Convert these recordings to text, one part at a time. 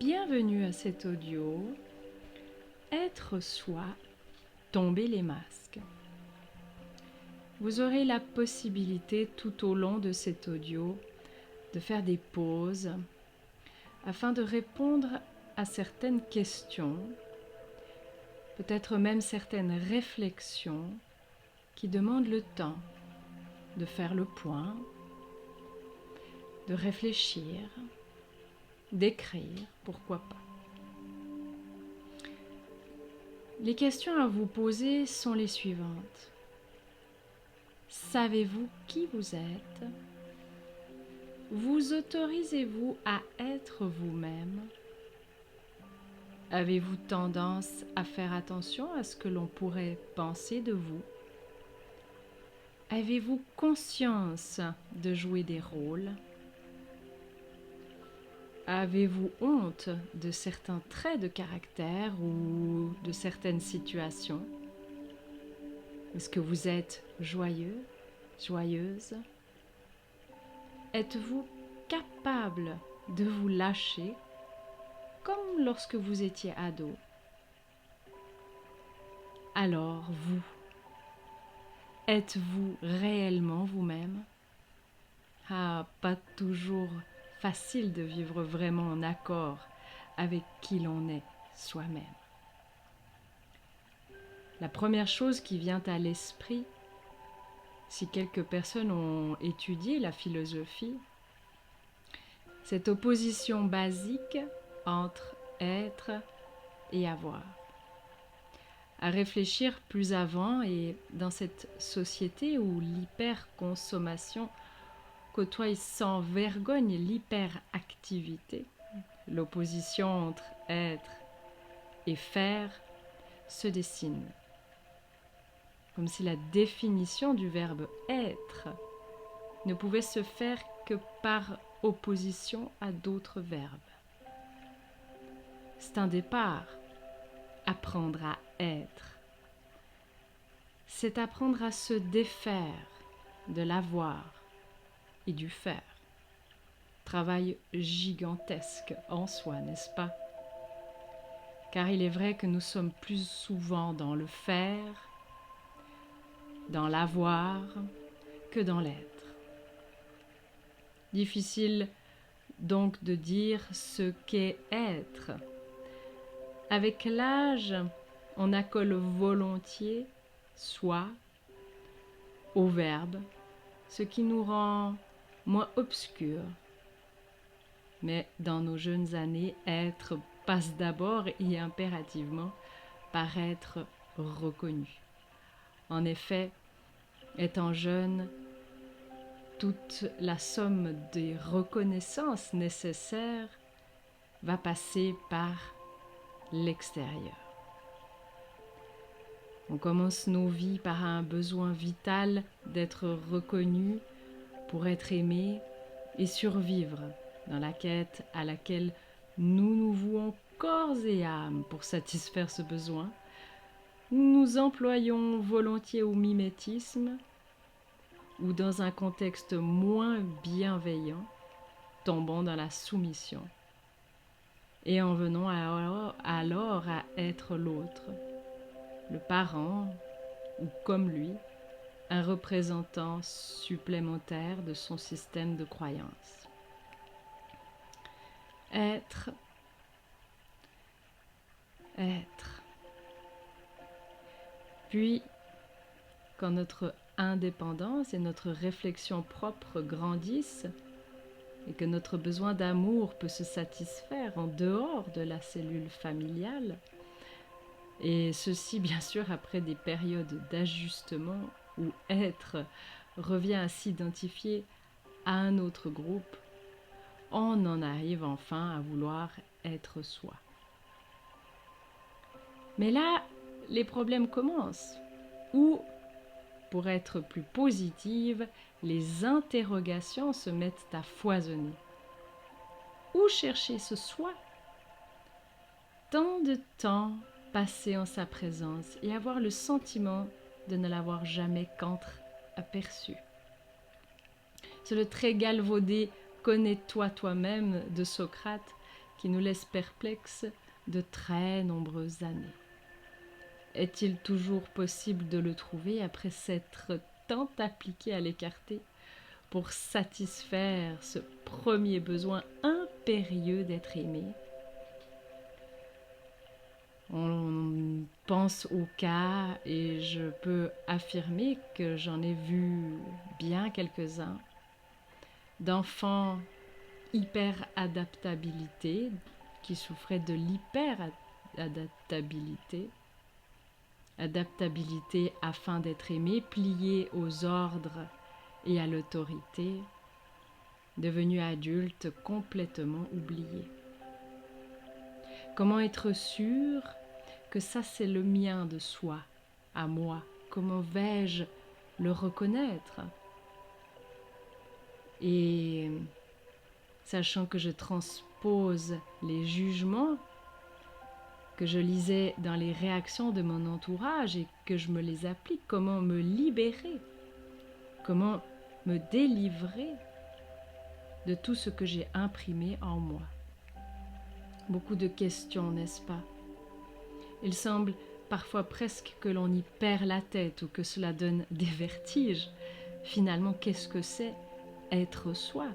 Bienvenue à cet audio. Être soi, tomber les masques. Vous aurez la possibilité tout au long de cet audio de faire des pauses afin de répondre à certaines questions, peut-être même certaines réflexions qui demandent le temps de faire le point, de réfléchir, d'écrire, pourquoi pas. Les questions à vous poser sont les suivantes. Savez-vous qui vous êtes? Vous autorisez-vous à être vous-même? Avez-vous tendance à faire attention à ce que l'on pourrait penser de vous? Avez-vous conscience de jouer des rôles? Avez-vous honte de certains traits de caractère ou de certaines situations? Est-ce que vous êtes joyeux, joyeuse? Êtes-vous capable de vous lâcher comme lorsque vous étiez ado? Alors vous, êtes-vous réellement vous-même? Ah, pas toujours facile de vivre vraiment en accord avec qui l'on est soi-même. La première chose qui vient à l'esprit, si quelques personnes ont étudié la philosophie, cette opposition basique entre être et avoir. À réfléchir plus avant, et dans cette société où l'hyperconsommation côtoie sans vergogne l'hyperactivité, l'opposition entre être et faire se dessine. Comme si la définition du verbe être ne pouvait se faire que par opposition à d'autres verbes. C'est un départ, apprendre à être. C'est apprendre à se défaire de l'avoir et du faire. Travail gigantesque en soi, n'est-ce pas? Car il est vrai que nous sommes plus souvent dans le faire, dans l'avoir, que dans l'être. Difficile donc de dire ce qu'est être. Avec l'âge, on accole volontiers soi au verbe, ce qui nous rend moins obscurs. Mais dans nos jeunes années, être passe d'abord et impérativement par être reconnu. En effet, étant jeune, toute la somme des reconnaissances nécessaires va passer par l'extérieur. On commence nos vies par un besoin vital d'être reconnu pour être aimé et survivre dans la quête à laquelle nous nous vouons corps et âme pour satisfaire ce besoin. Nous nous employons volontiers au mimétisme ou dans un contexte moins bienveillant, tombant dans la soumission et en venant alors à être l'autre, le parent ou comme lui, un représentant supplémentaire de son système de croyances. Être. Puis, quand notre indépendance et notre réflexion propre grandissent et que notre besoin d'amour peut se satisfaire en dehors de la cellule familiale, et ceci bien sûr après des périodes d'ajustement où être revient à s'identifier à un autre groupe, on en arrive enfin à vouloir être soi. Mais là, les problèmes commencent, ou, pour être plus positive, les interrogations se mettent à foisonner. Où chercher ce soi? Tant de temps passé en sa présence et avoir le sentiment de ne l'avoir jamais qu'entre-aperçu. C'est le trait galvaudé « Connais-toi toi-même » de Socrate qui nous laisse perplexes de très nombreuses années. Est-il toujours possible de le trouver après s'être tant appliqué à l'écarter pour satisfaire ce premier besoin impérieux d'être aimé? On pense au cas et je peux affirmer que j'en ai vu bien quelques-uns d'enfants hyper-adaptabilité qui souffraient de l'hyper-adaptabilité, adaptabilité afin d'être aimé, plié aux ordres et à l'autorité, devenus adultes complètement oubliés. Comment être sûr que ça c'est le mien de soi, à moi? Comment vais-je le reconnaître? Et sachant que je transpose les jugements que je lisais dans les réactions de mon entourage et que je me les applique, comment me libérer? Comment me délivrer de tout ce que j'ai imprimé en moi? Beaucoup de questions, n'est-ce pas? Il semble parfois presque que l'on y perd la tête ou que cela donne des vertiges. Finalement, qu'est-ce que c'est être soi?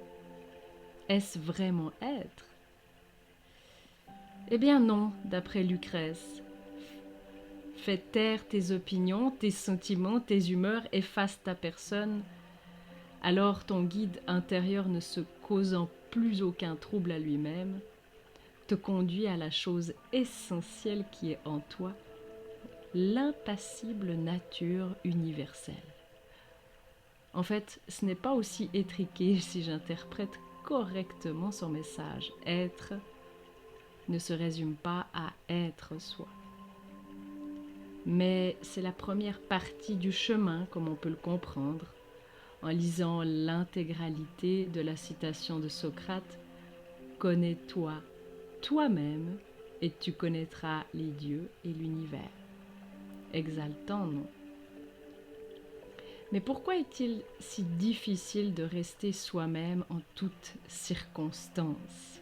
Est-ce vraiment être? Eh bien non, d'après Lucrèce. Fais taire tes opinions, tes sentiments, tes humeurs, efface ta personne. Alors ton guide intérieur, ne se causant plus aucun trouble à lui-même, te conduit à la chose essentielle qui est en toi, l'impassible nature universelle. En fait, ce n'est pas aussi étriqué si j'interprète correctement son message. Être ne se résume pas à être soi. Mais c'est la première partie du chemin, comme on peut le comprendre, en lisant l'intégralité de la citation de Socrate « Connais-toi toi-même et tu connaîtras les dieux et l'univers ». Exaltant, non? Mais pourquoi est-il si difficile de rester soi-même en toutes circonstances?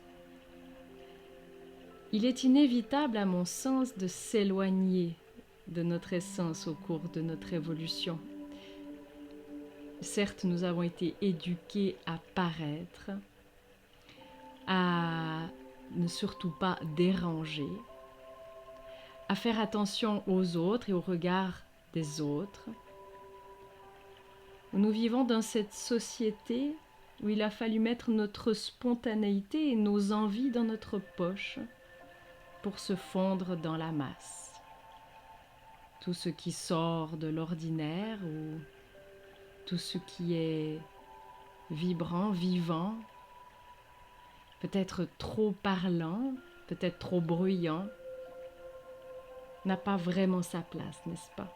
Il est inévitable, à mon sens, de s'éloigner de notre essence au cours de notre évolution. Certes, nous avons été éduqués à paraître, à ne surtout pas déranger, à faire attention aux autres et au regard des autres. Nous vivons dans cette société où il a fallu mettre notre spontanéité et nos envies dans notre poche pour se fondre dans la masse. Tout ce qui sort de l'ordinaire ou tout ce qui est vibrant, vivant, peut-être trop parlant, peut-être trop bruyant, n'a pas vraiment sa place, n'est-ce pas?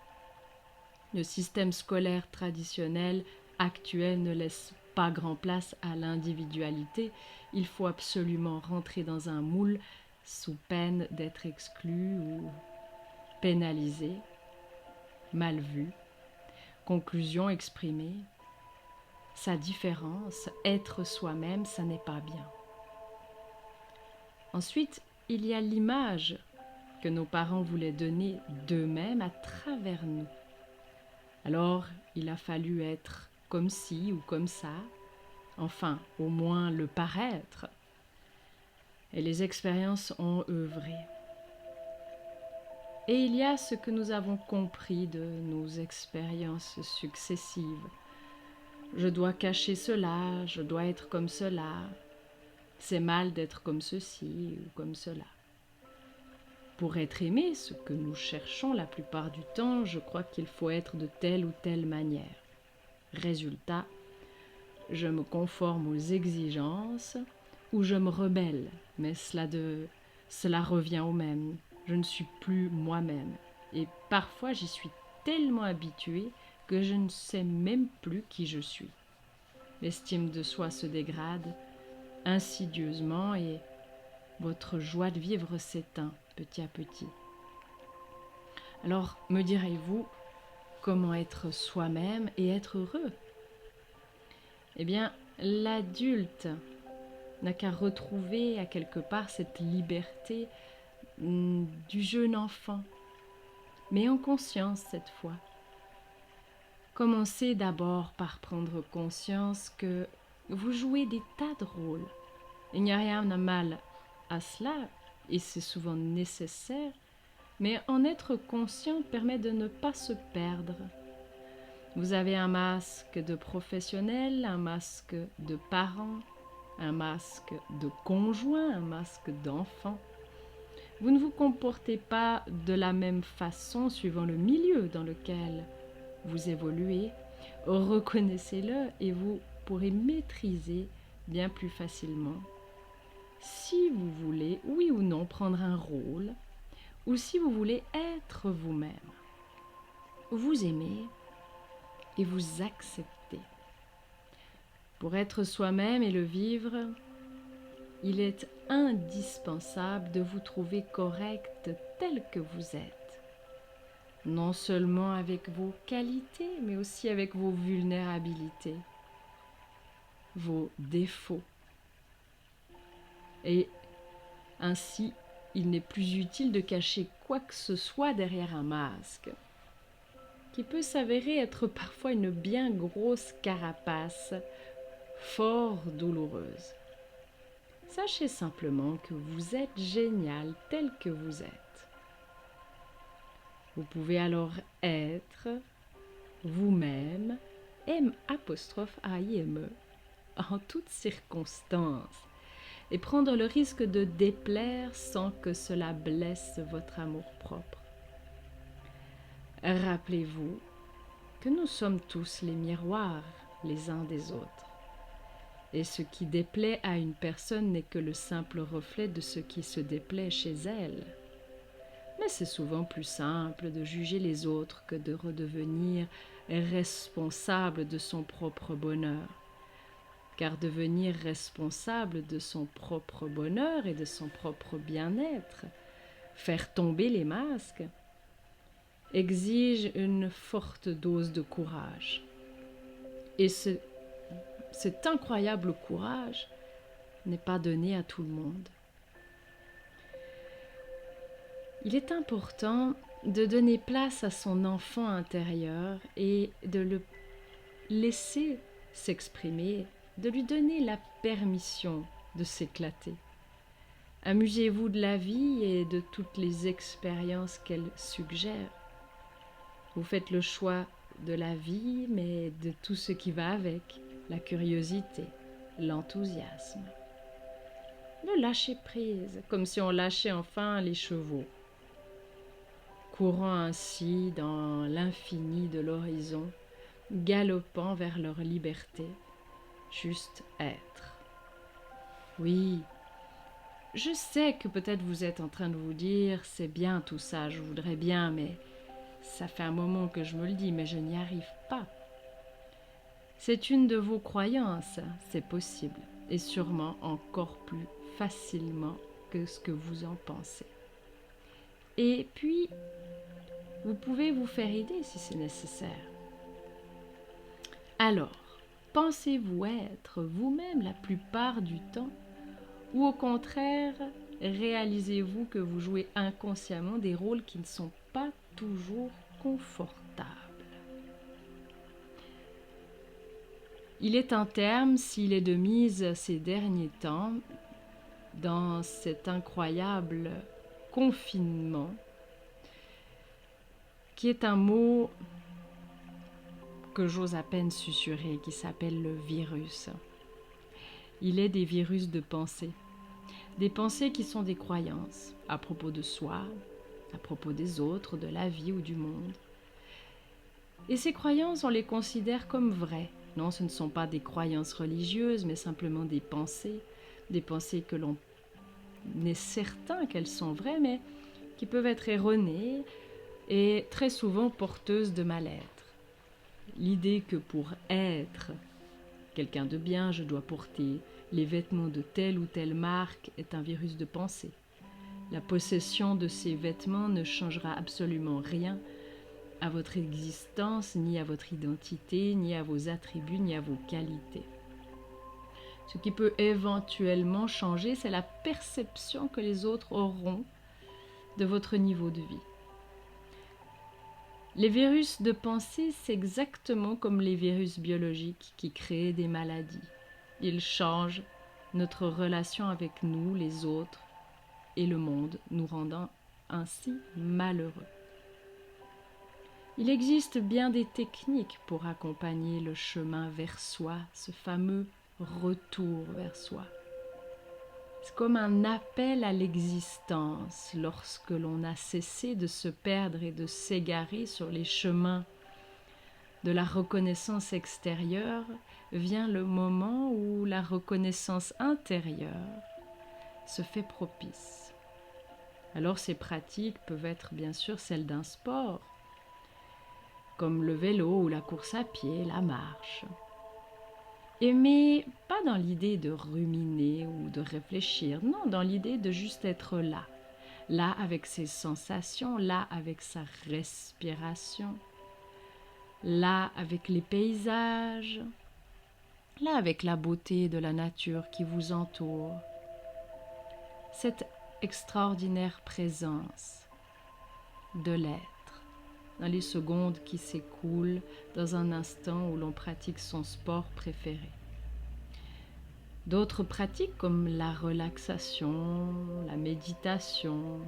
Le système scolaire traditionnel actuel ne laisse pas grand place à l'individualité. Il faut absolument rentrer dans un moule sous peine d'être exclu ou pénalisé, mal vu. Conclusion exprimée, sa différence, être soi-même, ça n'est pas bien. Ensuite, il y a l'image que nos parents voulaient donner d'eux-mêmes à travers nous. Alors, il a fallu être comme ci ou comme ça, enfin, au moins le paraître. Et les expériences ont œuvré. Et il y a ce que nous avons compris de nos expériences successives. Je dois cacher cela, je dois être comme cela. C'est mal d'être comme ceci ou comme cela. Pour être aimé, ce que nous cherchons la plupart du temps, je crois qu'il faut être de telle ou telle manière. Résultat, je me conforme aux exigences ou je me rebelle, mais cela revient au même. Je ne suis plus moi-même. Et parfois, j'y suis tellement habituée que je ne sais même plus qui je suis. L'estime de soi se dégrade insidieusement et votre joie de vivre s'éteint petit à petit. Alors, me direz-vous, comment être soi-même et être heureux? Eh bien, l'adulte n'a qu'à retrouver à quelque part cette liberté du jeune enfant, mais en conscience cette fois. Commencez d'abord par prendre conscience que vous jouez des tas de rôles. Il n'y a rien de mal à cela, et c'est souvent nécessaire, mais en être conscient permet de ne pas se perdre. Vous avez un masque de professionnel, un masque de parent, un masque de conjoint, un masque d'enfant. Vous ne vous comportez pas de la même façon suivant le milieu dans lequel vous évoluez. Reconnaissez-le et vous pourrez maîtriser bien plus facilement si vous voulez, oui ou non, prendre un rôle, ou si vous voulez être vous-même. Vous aimez et vous acceptez. Pour être soi-même et le vivre, il est indispensable de vous trouver correct tel que vous êtes. Non seulement avec vos qualités, mais aussi avec vos vulnérabilités, vos défauts. Et ainsi, il n'est plus utile de cacher quoi que ce soit derrière un masque, qui peut s'avérer être parfois une bien grosse carapace, fort douloureuse. Sachez simplement que vous êtes génial tel que vous êtes. Vous pouvez alors être vous-même, M'-I-M-E, en toutes circonstances, et prendre le risque de déplaire sans que cela blesse votre amour-propre. Rappelez-vous que nous sommes tous les miroirs les uns des autres, et ce qui déplaît à une personne n'est que le simple reflet de ce qui se déplaît chez elle. Mais c'est souvent plus simple de juger les autres que de redevenir responsable de son propre bonheur. Car devenir responsable de son propre bonheur et de son propre bien-être, faire tomber les masques, exige une forte dose de courage. Et cet incroyable courage n'est pas donné à tout le monde. Il est important de donner place à son enfant intérieur et de le laisser s'exprimer, de lui donner la permission de s'éclater. Amusez-vous de la vie et de toutes les expériences qu'elle suggère. Vous faites le choix de la vie, mais de tout ce qui va avec, la curiosité, l'enthousiasme. Le lâcher prise, comme si on lâchait enfin les chevaux, courant ainsi dans l'infini de l'horizon, galopant vers leur liberté, juste être. Oui, je sais que peut-être vous êtes en train de vous dire « c'est bien tout ça, je voudrais bien, mais ça fait un moment que je me le dis, mais je n'y arrive pas ». C'est une de vos croyances, c'est possible, et sûrement encore plus facilement que ce que vous en pensez. Et puis, vous pouvez vous faire aider si c'est nécessaire. Alors, pensez-vous être vous-même la plupart du temps, ou au contraire, réalisez-vous que vous jouez inconsciemment des rôles qui ne sont pas toujours confortables? Il est un terme, s'il est de mise ces derniers temps, dans cet incroyable confinement, qui est un mot que j'ose à peine susurrer, qui s'appelle le virus. Il est des virus de pensée. Des pensées qui sont des croyances à propos de soi, à propos des autres, de la vie ou du monde. Et ces croyances, on les considère comme vraies. Non, ce ne sont pas des croyances religieuses, mais simplement des pensées que l'on est certain qu'elles sont vraies, mais qui peuvent être erronées et très souvent porteuses de mal-être. L'idée que pour être quelqu'un de bien, je dois porter les vêtements de telle ou telle marque est un virus de pensée. La possession de ces vêtements ne changera absolument rien à votre existence, ni à votre identité, ni à vos attributs, ni à vos qualités. Ce qui peut éventuellement changer, c'est la perception que les autres auront de votre niveau de vie. Les virus de pensée, c'est exactement comme les virus biologiques qui créent des maladies. Ils changent notre relation avec nous, les autres et le monde, nous rendant ainsi malheureux. Il existe bien des techniques pour accompagner le chemin vers soi, ce fameux retour vers soi. C'est comme un appel à l'existence lorsque l'on a cessé de se perdre et de s'égarer sur les chemins de la reconnaissance extérieure, vient le moment où la reconnaissance intérieure se fait propice. Alors ces pratiques peuvent être bien sûr celles d'un sport, comme le vélo ou la course à pied, la marche. Mais pas dans l'idée de ruminer ou de réfléchir, non, dans l'idée de juste être là. Là avec ses sensations, là avec sa respiration, là avec les paysages, là avec la beauté de la nature qui vous entoure. Cette extraordinaire présence de l'être dans les secondes qui s'écoulent dans un instant où l'on pratique son sport préféré. D'autres pratiques comme la relaxation, la méditation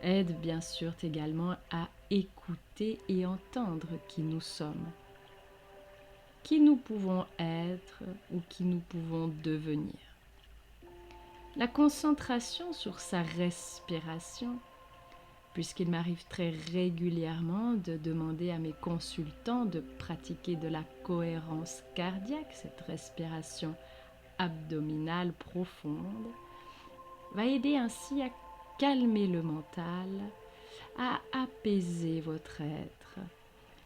aident bien sûr également à écouter et entendre qui nous sommes, qui nous pouvons être ou qui nous pouvons devenir. La concentration sur sa respiration, puisqu'il m'arrive très régulièrement de demander à mes consultants de pratiquer de la cohérence cardiaque, cette respiration abdominale profonde, va aider ainsi à calmer le mental, à apaiser votre être.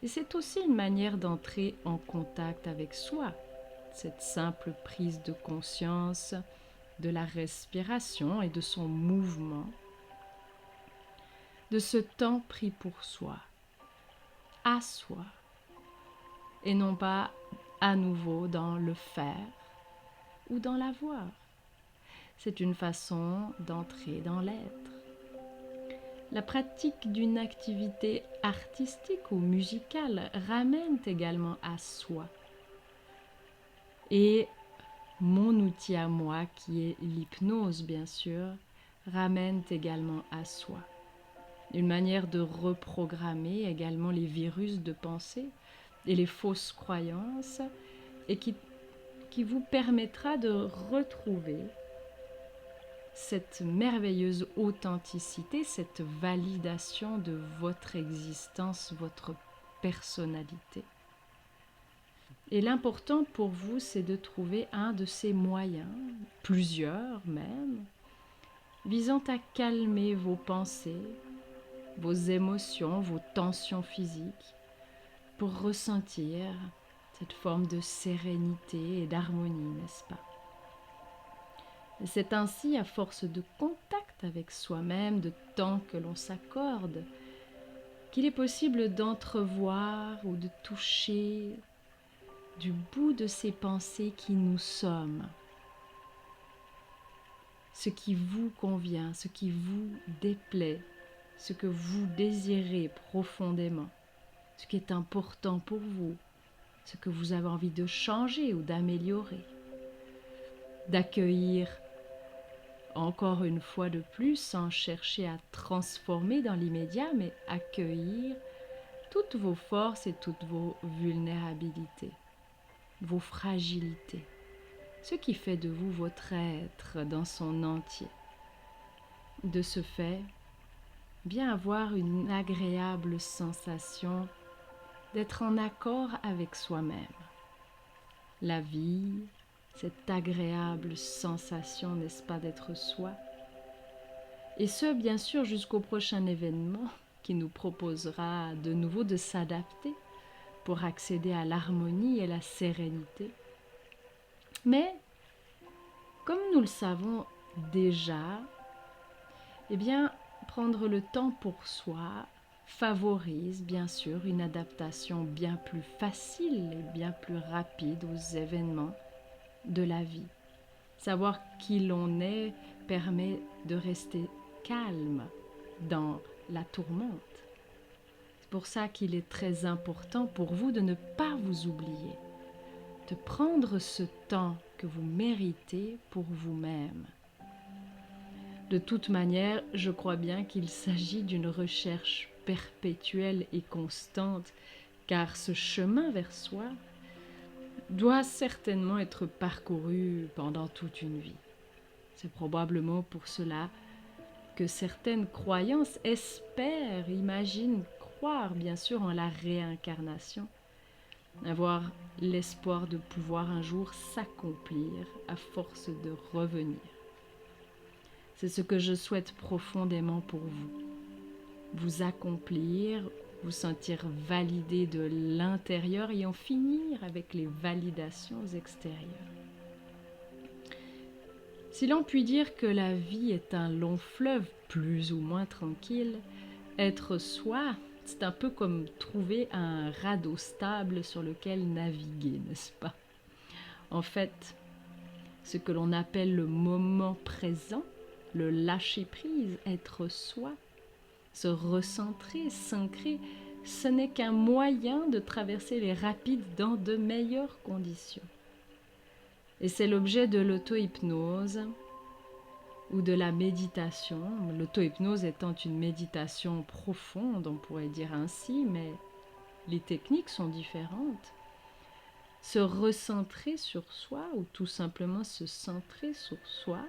Et c'est aussi une manière d'entrer en contact avec soi, cette simple prise de conscience de la respiration et de son mouvement, de ce temps pris pour soi, à soi, et non pas à nouveau dans le faire ou dans l'avoir. C'est une façon d'entrer dans l'être. La pratique d'une activité artistique ou musicale ramène également à soi. Et mon outil à moi, qui est l'hypnose bien sûr, ramène également à soi. Une manière de reprogrammer également les virus de pensée et les fausses croyances et qui vous permettra de retrouver cette merveilleuse authenticité, cette validation de votre existence, votre personnalité. Et l'important pour vous, c'est de trouver un de ces moyens, plusieurs même, visant à calmer vos pensées, vos émotions, vos tensions physiques, pour ressentir cette forme de sérénité et d'harmonie, n'est-ce pas? Et c'est ainsi, à force de contact avec soi-même, de temps que l'on s'accorde, qu'il est possible d'entrevoir ou de toucher du bout de ces pensées qui nous sommes, ce qui vous convient, ce qui vous déplaît, ce que vous désirez profondément, ce qui est important pour vous, ce que vous avez envie de changer ou d'améliorer, d'accueillir encore une fois de plus sans chercher à transformer dans l'immédiat, mais accueillir toutes vos forces et toutes vos vulnérabilités, vos fragilités, ce qui fait de vous votre être dans son entier. De ce fait, bien avoir une agréable sensation d'être en accord avec soi-même. La vie, cette agréable sensation, n'est-ce pas, d'être soi? Et ce, bien sûr, jusqu'au prochain événement qui nous proposera de nouveau de s'adapter pour accéder à l'harmonie et la sérénité. Mais, comme nous le savons déjà, eh bien, prendre le temps pour soi favorise bien sûr une adaptation bien plus facile et bien plus rapide aux événements de la vie. Savoir qui l'on est permet de rester calme dans la tourmente. C'est pour ça qu'il est très important pour vous de ne pas vous oublier, de prendre ce temps que vous méritez pour vous-même. De toute manière, je crois bien qu'il s'agit d'une recherche perpétuelle et constante, car ce chemin vers soi doit certainement être parcouru pendant toute une vie. C'est probablement pour cela que certaines croyances espèrent, imaginent, croire bien sûr en la réincarnation, avoir l'espoir de pouvoir un jour s'accomplir à force de revenir. C'est ce que je souhaite profondément pour vous. Vous accomplir, vous sentir validé de l'intérieur et en finir avec les validations extérieures. Si l'on peut dire que la vie est un long fleuve plus ou moins tranquille, être soi, c'est un peu comme trouver un radeau stable sur lequel naviguer, n'est-ce pas? En fait, ce que l'on appelle le moment présent, le lâcher-prise, être soi, se recentrer, s'ancrer, ce n'est qu'un moyen de traverser les rapides dans de meilleures conditions. Et c'est l'objet de l'auto-hypnose ou de la méditation. L'auto-hypnose étant une méditation profonde, on pourrait dire ainsi, mais les techniques sont différentes. Se recentrer sur soi ou tout simplement se centrer sur soi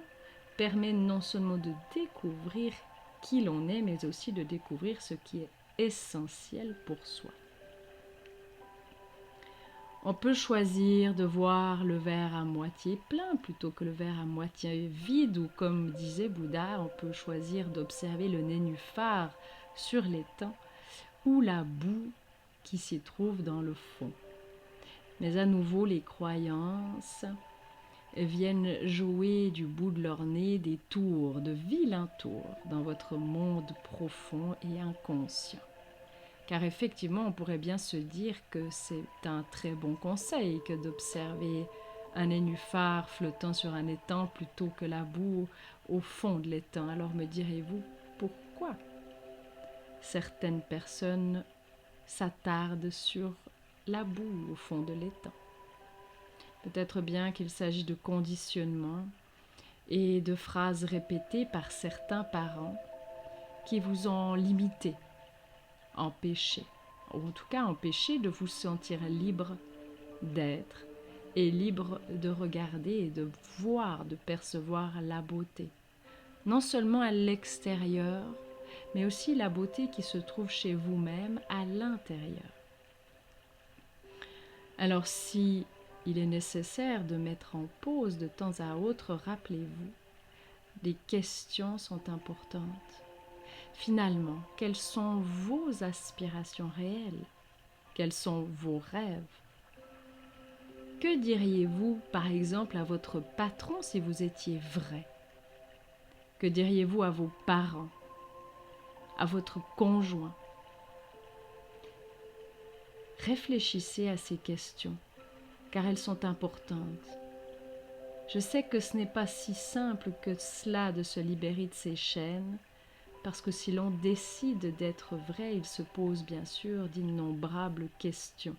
permet non seulement de découvrir qui l'on est, mais aussi de découvrir ce qui est essentiel pour soi. On peut choisir de voir le verre à moitié plein plutôt que le verre à moitié vide, ou comme disait Bouddha, on peut choisir d'observer le nénuphar sur l'étang ou la boue qui s'y trouve dans le fond. Mais à nouveau, les croyances viennent jouer du bout de leur nez des tours, de vilains tours, dans votre monde profond et inconscient. Car effectivement, on pourrait bien se dire que c'est un très bon conseil que d'observer un nénuphar flottant sur un étang plutôt que la boue au fond de l'étang. Alors me direz-vous, pourquoi certaines personnes s'attardent sur la boue au fond de l'étang? Peut-être bien qu'il s'agit de conditionnement et de phrases répétées par certains parents qui vous ont limité, empêché, ou en tout cas empêché de vous sentir libre d'être et libre de regarder et de voir, de percevoir la beauté. Non seulement à l'extérieur, mais aussi la beauté qui se trouve chez vous-même à l'intérieur. Alors si il est nécessaire de mettre en pause de temps à autre, rappelez-vous, des questions sont importantes. Finalement, quelles sont vos aspirations réelles? Quels sont vos rêves? Que diriez-vous, par exemple, à votre patron si vous étiez vrai? Que diriez-vous à vos parents, à votre conjoint? Réfléchissez à ces questions, car elles sont importantes. Je sais que ce n'est pas si simple que cela de se libérer de ces chaînes, parce que si l'on décide d'être vrai, il se pose bien sûr d'innombrables questions.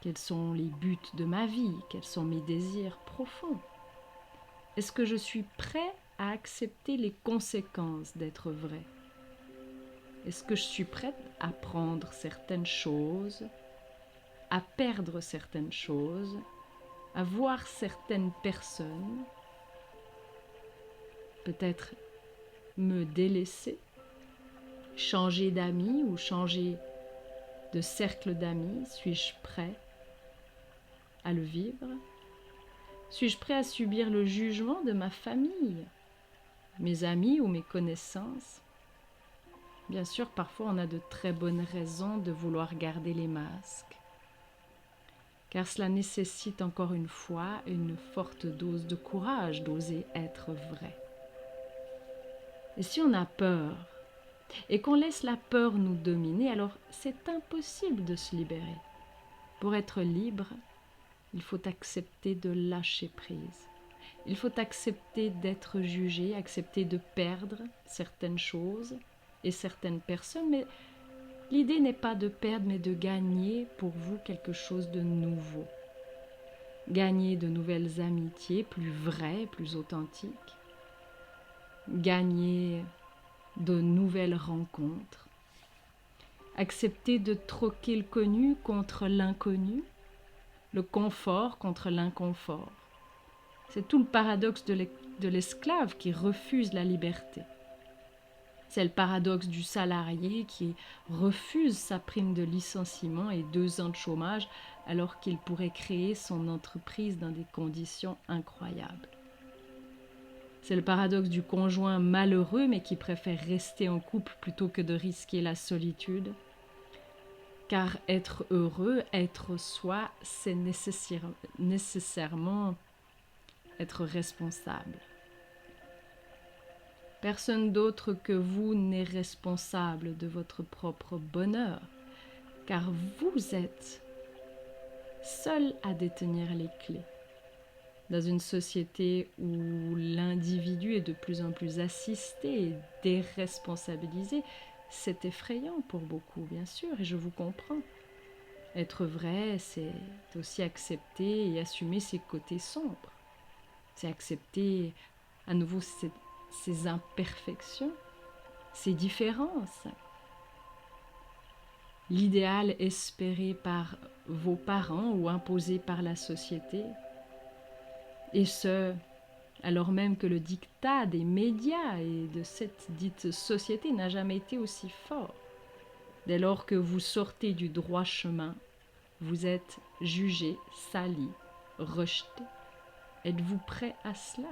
Quels sont les buts de ma vie? Quels sont mes désirs profonds? Est-ce que je suis prêt à accepter les conséquences d'être vrai? Est-ce que je suis prête à prendre certaines choses, à perdre certaines choses, à voir certaines personnes, peut-être me délaisser, changer d'amis ou changer de cercle d'amis? Suis-je prêt à le vivre? Suis-je prêt à subir le jugement de ma famille, mes amis ou mes connaissances? Bien sûr, parfois on a de très bonnes raisons de vouloir garder les masques, car cela nécessite encore une fois une forte dose de courage d'oser être vrai. Et si on a peur et qu'on laisse la peur nous dominer, alors c'est impossible de se libérer. Pour être libre, il faut accepter de lâcher prise. Il faut accepter d'être jugé, accepter de perdre certaines choses et certaines personnes, mais l'idée n'est pas de perdre, mais de gagner pour vous quelque chose de nouveau. Gagner de nouvelles amitiés plus vraies, plus authentiques. Gagner de nouvelles rencontres. Accepter de troquer le connu contre l'inconnu, le confort contre l'inconfort. C'est tout le paradoxe de l'esclave qui refuse la liberté. C'est le paradoxe du salarié qui refuse sa prime de licenciement et 2 ans de chômage alors qu'il pourrait créer son entreprise dans des conditions incroyables. C'est le paradoxe du conjoint malheureux mais qui préfère rester en couple plutôt que de risquer la solitude. Car être heureux, être soi, c'est nécessairement être responsable. Personne d'autre que vous n'est responsable de votre propre bonheur, car vous êtes seul à détenir les clés. Dans une société où l'individu est de plus en plus assisté et déresponsabilisé, c'est effrayant pour beaucoup, bien sûr, et je vous comprends. Être vrai, c'est aussi accepter et assumer ses côtés sombres. C'est accepter à nouveau ses imperfections, ses différences. L'idéal espéré par vos parents ou imposé par la société, et ce, alors même que le diktat des médias et de cette dite société n'a jamais été aussi fort. Dès lors que vous sortez du droit chemin, vous êtes jugé, sali, rejeté. Êtes-vous prêt à cela?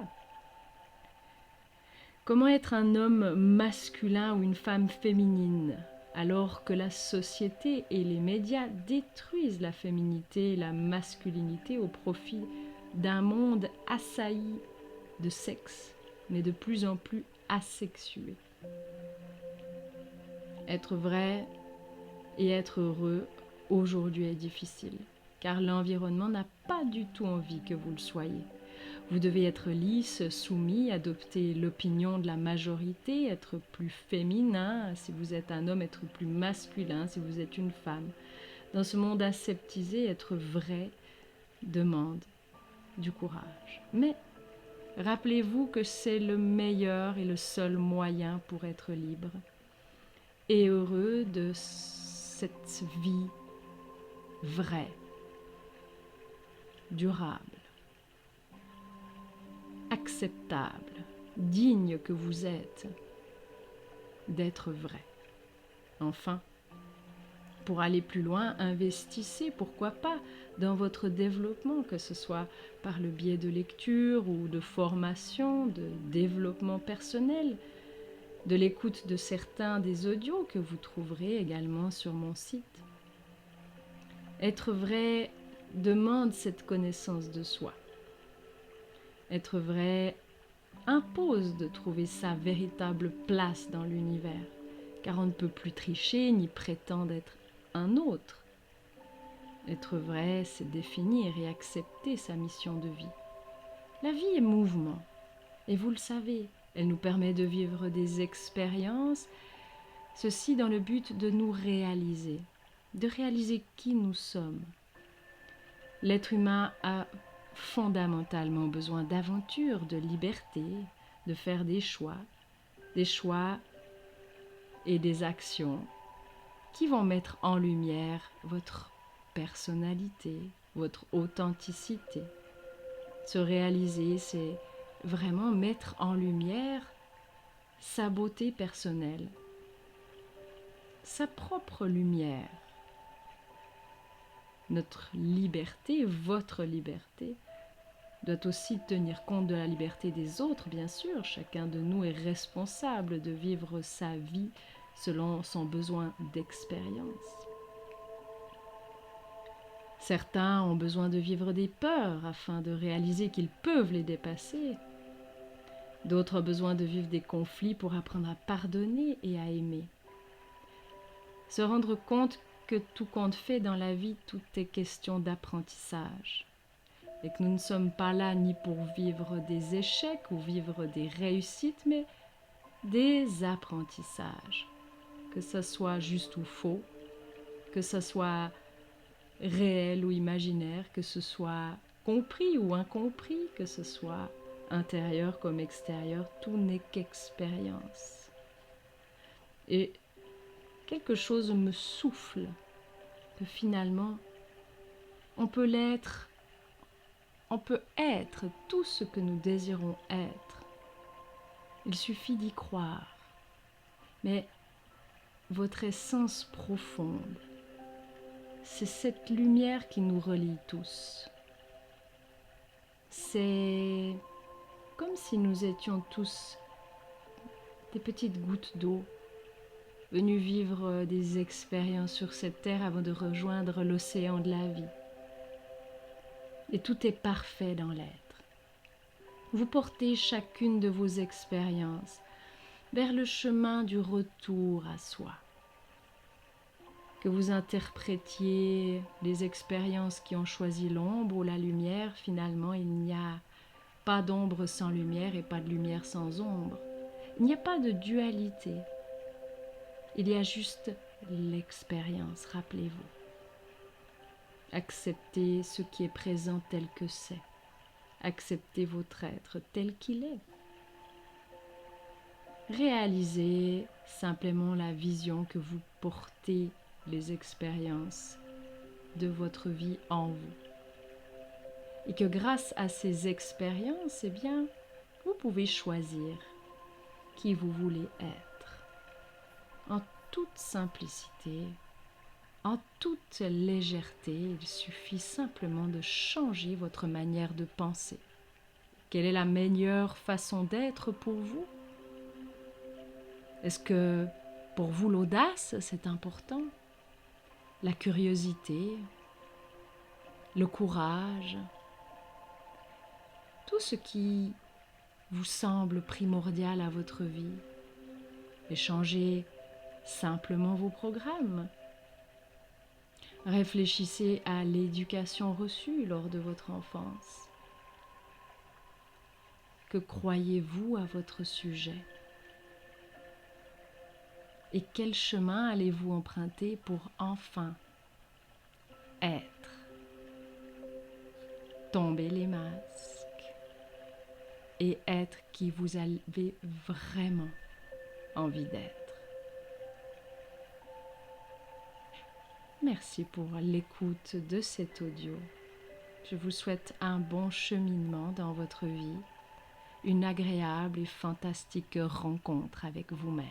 Comment être un homme masculin ou une femme féminine alors que la société et les médias détruisent la féminité et la masculinité au profit d'un monde assailli de sexe, mais de plus en plus asexué? Être vrai et être heureux aujourd'hui est difficile, car l'environnement n'a pas du tout envie que vous le soyez. Vous devez être lisse, soumis, adopter l'opinion de la majorité, être plus féminin si vous êtes un homme, être plus masculin si vous êtes une femme. Dans ce monde aseptisé, être vrai demande du courage. Mais rappelez-vous que c'est le meilleur et le seul moyen pour être libre et heureux de cette vie vraie, durable, acceptable, digne que vous êtes d'être vrai. Enfin, pour aller plus loin, investissez, pourquoi pas, dans votre développement, que ce soit par le biais de lecture ou de formation, de développement personnel, de l'écoute de certains des audios que vous trouverez également sur mon site. Être vrai demande cette connaissance de soi. Être vrai impose de trouver sa véritable place dans l'univers, car on ne peut plus tricher ni prétendre être un autre. Être vrai, c'est définir et accepter sa mission de vie. La vie est mouvement, et vous le savez, elle nous permet de vivre des expériences, ceci dans le but de nous réaliser, de réaliser qui nous sommes. L'être humain a fondamentalement besoin d'aventure, de liberté, de faire des choix et des actions qui vont mettre en lumière votre personnalité, votre authenticité. Se réaliser, c'est vraiment mettre en lumière sa beauté personnelle, sa propre lumière. Notre liberté, votre liberté, doit aussi tenir compte de la liberté des autres, bien sûr. Chacun de nous est responsable de vivre sa vie selon son besoin d'expérience. Certains ont besoin de vivre des peurs afin de réaliser qu'ils peuvent les dépasser. D'autres ont besoin de vivre des conflits pour apprendre à pardonner et à aimer. Se rendre compte que tout compte fait dans la vie, tout est question d'apprentissage. et que nous ne sommes pas là ni pour vivre des échecs ou vivre des réussites, mais des apprentissages, que ce soit juste ou faux, que ce soit réel ou imaginaire, que ce soit compris ou incompris, que ce soit intérieur comme extérieur, tout n'est qu'expérience. Et quelque chose me souffle que finalement, on peut être tout ce que nous désirons être. Il suffit d'y croire. Mais votre essence profonde, c'est cette lumière qui nous relie tous. C'est comme si nous étions tous des petites gouttes d'eau venus vivre des expériences sur cette terre avant de rejoindre l'océan de la vie. Et tout est parfait dans l'être. Vous portez chacune de vos expériences vers le chemin du retour à soi. Que vous interprétiez les expériences qui ont choisi l'ombre ou la lumière, finalement il n'y a pas d'ombre sans lumière et pas de lumière sans ombre. Il n'y a pas de dualité. Il y a juste l'expérience, rappelez-vous. Acceptez ce qui est présent tel que c'est. Acceptez votre être tel qu'il est. Réalisez simplement la vision que vous portez les expériences de votre vie en vous. Et que grâce à ces expériences, eh bien, vous pouvez choisir qui vous voulez être. En toute simplicité, en toute légèreté, il suffit simplement de changer votre manière de penser. Quelle est la meilleure façon d'être pour vous? Est-ce que pour vous l'audace, c'est important? La curiosité, le courage, tout ce qui vous semble primordial à votre vie. Et changez simplement vos programmes. Réfléchissez à l'éducation reçue lors de votre enfance. Que croyez-vous à votre sujet? Et quel chemin allez-vous emprunter pour enfin être? Tomber les masques et être qui vous avez vraiment envie d'être. Merci pour l'écoute de cet audio. Je vous souhaite un bon cheminement dans votre vie, une agréable et fantastique rencontre avec vous-même.